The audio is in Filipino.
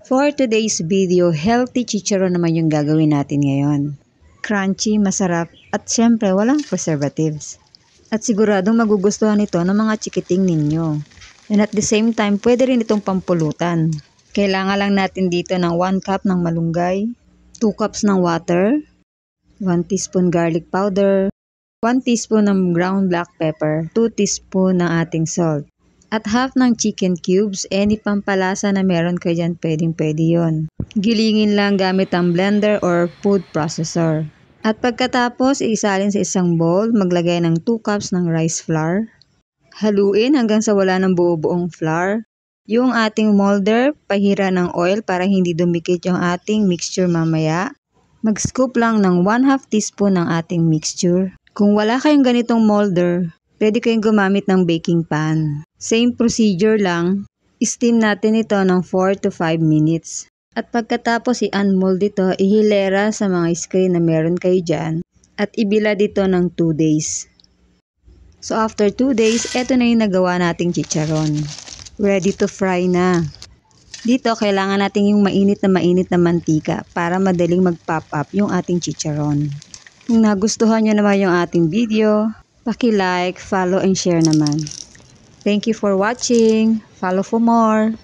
For today's video, healthy chicharon naman yung gagawin natin ngayon. Crunchy, masarap, at syempre walang preservatives. At siguradong magugustuhan ito ng mga chikiting ninyo. And at the same time, pwede rin itong pampulutan. Kailangan lang natin dito ng 1 cup ng malunggay, 2 cups ng water, 1 teaspoon garlic powder, 1 teaspoon ng ground black pepper, 2 teaspoon ng ating salt. At half ng chicken cubes, any pampalasa na meron kayo dyan, pwede yon. Gilingin lang gamit ang blender or food processor. At pagkatapos, isalin sa isang bowl, maglagay ng 2 cups ng rice flour. Haluin hanggang sa wala ng buo-buong flour. Yung ating molder, pahira ng oil para hindi dumikit yung ating mixture mamaya. Mag-scoop lang ng 1/2 teaspoon ng ating mixture. Kung wala kayong ganitong molder, pwede kayong gumamit ng baking pan. Same procedure lang, steam natin ito ng 4 to 5 minutes. At pagkatapos i-unmold ito, ihilera sa mga screen na meron kayo dyan at ibilad ito ng 2 days. So after 2 days, eto na yung nagawa nating chicharon. Ready to fry na. Dito, kailangan natin yung mainit na mantika para madaling mag-pop up yung ating chicharon. Kung nagustuhan nyo naman yung ating video, paki-like, follow, and share naman. Thank you for watching. Follow for more.